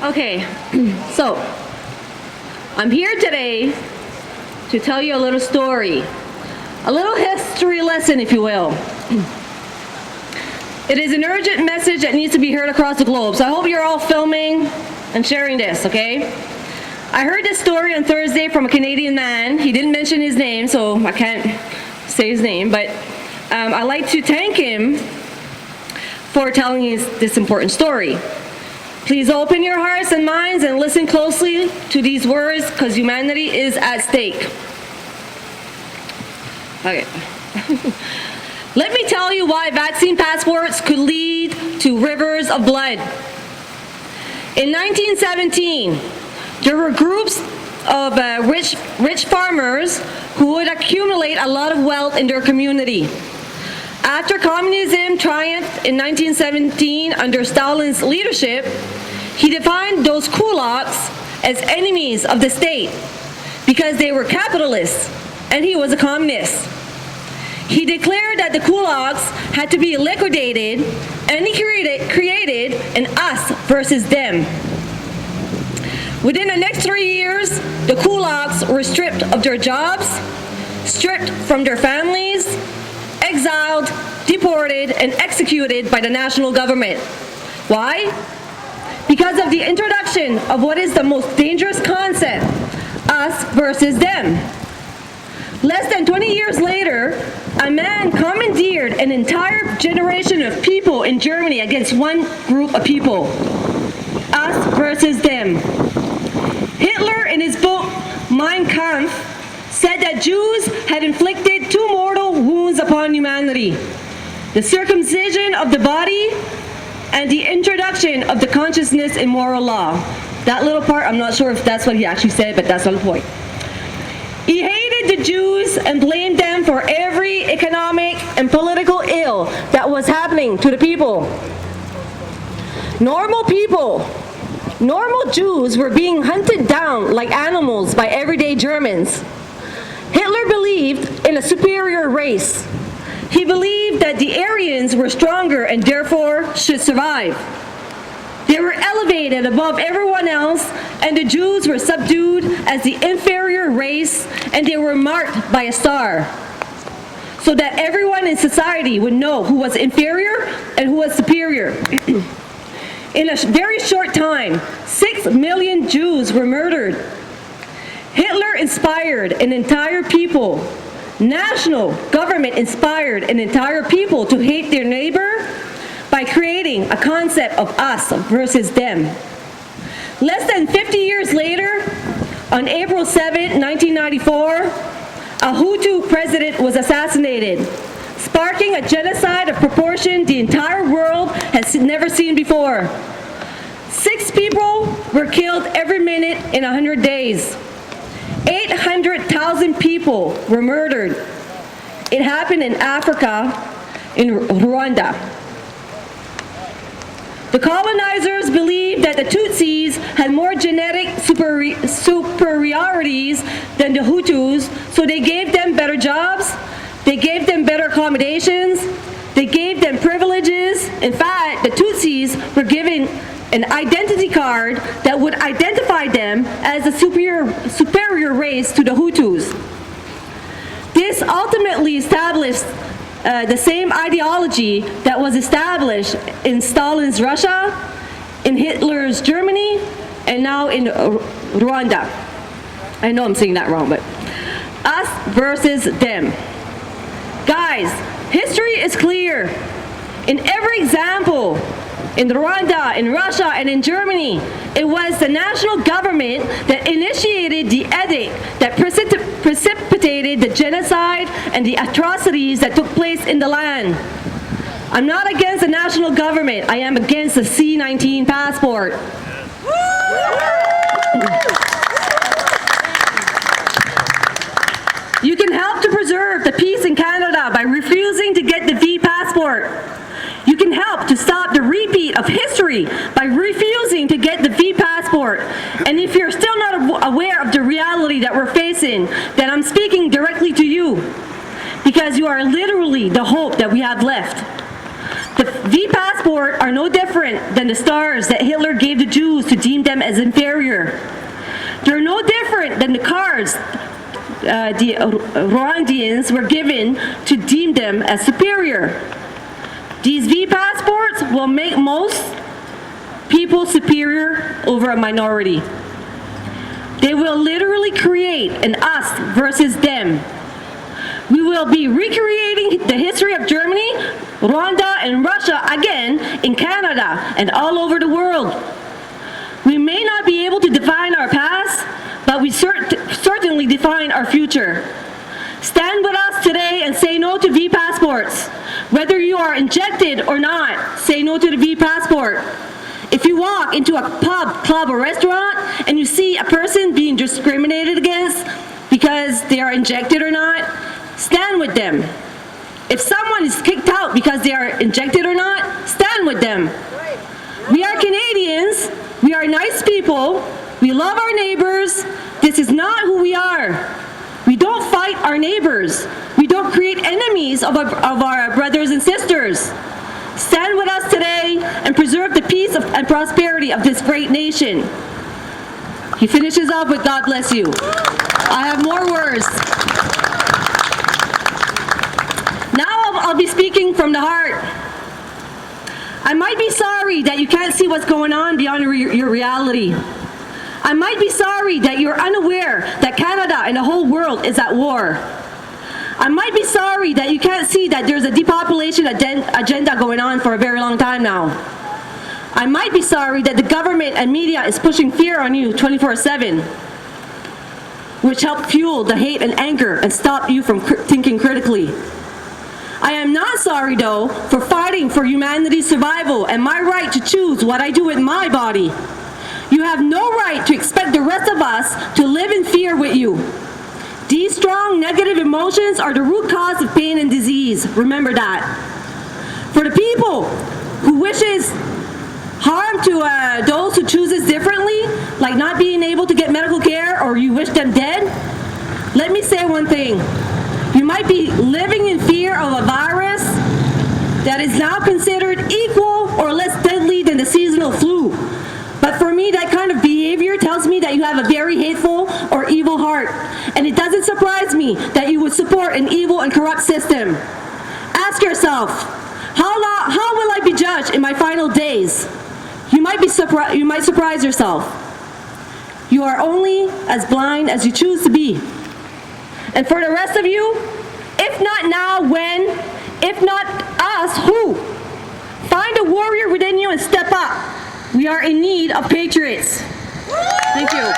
Okay, so I'm here today to tell you a little story, a little history lesson, if you will. It is an urgent message that needs to be heard across the globe, so I hope you're all filming and sharing this, okay? I heard this story on Thursday from a Canadian man. He didn't mention his name, so I can't say his name, but I'd like to thank him for telling us this important story. Please open your hearts and minds and listen closely to these words, because humanity is at stake. Okay. Let me tell you why vaccine passports could lead to rivers of blood. In 1917, there were groups of rich farmers who would accumulate a lot of wealth in their community. After communism triumphed in 1917 under Stalin's leadership, he defined those kulaks as enemies of the state because they were capitalists and he was a communist. He declared that the kulaks had to be liquidated, and he created an us versus them. Within the next 3 years, the kulaks were stripped of their jobs, stripped from their families, exiled, deported, and executed by the national government. Why? Because of the introduction of what is the most dangerous concept, us versus them. Less than 20 years later, a man commandeered an entire generation of people in Germany against one group of people, us versus them. Hitler, in his book Mein Kampf, said that Jews had inflicted 2 mortal wounds upon humanity: the circumcision of the body and the introduction of the consciousness in moral law. That little part, I'm not sure if that's what he actually said, but that's not the point. He hated the Jews and blamed them for every economic and political ill that was happening to the people. Normal people, normal Jews were being hunted down like animals by everyday Germans. Hitler believed in a superior race. He believed that the Aryans were stronger and therefore should survive. They were elevated above everyone else, and the Jews were subdued as the inferior race, and they were marked by a star, so that everyone in society would know who was inferior and who was superior. In a very short time, 6 million Jews were murdered. Hitler inspired an entire people. National government inspired an entire people to hate their neighbor by creating a concept of us versus them. Less than 50 years later, on April 7, 1994, a Hutu president was assassinated, sparking a genocide of proportion the entire world has never seen before. 6 people were killed every minute in 100 days. 800,000 people were murdered. It happened in Africa, in Rwanda. The colonizers believed that the Tutsis had more genetic superiorities than the Hutus, so they gave them better jobs, they gave them better accommodations, they gave them privileges. In fact, the Tutsis were given an identity card that would identify them as a superior race to the Hutus. This ultimately established the same ideology that was established in Stalin's Russia, in Hitler's Germany, and now in Rwanda. I know I'm saying that wrong, but us versus them. Guys, history is clear. In every example, in Rwanda, in Russia, and in Germany, it was the national government that initiated the edict that precipitated the genocide and the atrocities that took place in the land. I'm not against the national government. I am against the C-19 passport. You can help to preserve the peace in Canada by refusing to get the V passport. You can help to stop the repeat of history by refusing to get the V passport. And if you're still not aware of the reality that we're facing, then I'm speaking directly to you, because you are literally the hope that we have left. The V passport passport are no different than the stars that Hitler gave the Jews to deem them as inferior. They're no different than the cards the Rwandians were given to deem them as superior. These V passports will make most people superior over a minority. They will literally create an us versus them. We will be recreating the history of Germany, Rwanda, and Russia again in Canada and all over the world. We may not be able to define our past, but we certainly define our future. Stand with us today and say no to V passports. Whether you are injected or not, say no to the V passport. If you walk into a pub, club, or restaurant and you see a person being discriminated against because they are injected or not, stand with them. If someone is kicked out because they are injected or not, stand with them. We are Canadians. We are nice people. We love our neighbors. This is not who we are. We don't fight our neighbors. We don't create enemies of our brothers and sisters. Stand with us today and preserve the peace and prosperity of this great nation. He finishes off with God bless you. I have more words. Now I'll be speaking from the heart. I might be sorry that you can't see what's going on beyond your reality. I might be sorry that you're unaware that Canada and the whole world is at war. I might be sorry that you can't see that there's a depopulation agenda going on for a very long time now. I might be sorry that the government and media is pushing fear on you 24/7, which help fuel the hate and anger and stop you from thinking critically. I am not sorry, though, for fighting for humanity's survival and my right to choose what I do with my body. You have no right to expect the rest of us to live in fear with you. These strong negative emotions are the root cause of pain and disease. Remember that. For the people who wishes harm to those who chooses differently, like not being able to get medical care or you wish them dead, let me say one thing. You might be living in fear of a virus that is now considered equal or less deadly than the seasonal flu. But for me, that kind of behavior tells me that you have a very hateful or evil heart. And it doesn't surprise me that you would support an evil and corrupt system. Ask yourself, how will I be judged in my final days? You might surprise yourself. You are only as blind as you choose to be. And for the rest of you, if not now, when? If not us, who? Find a warrior within you and step up. We are in need of patriots. Thank you.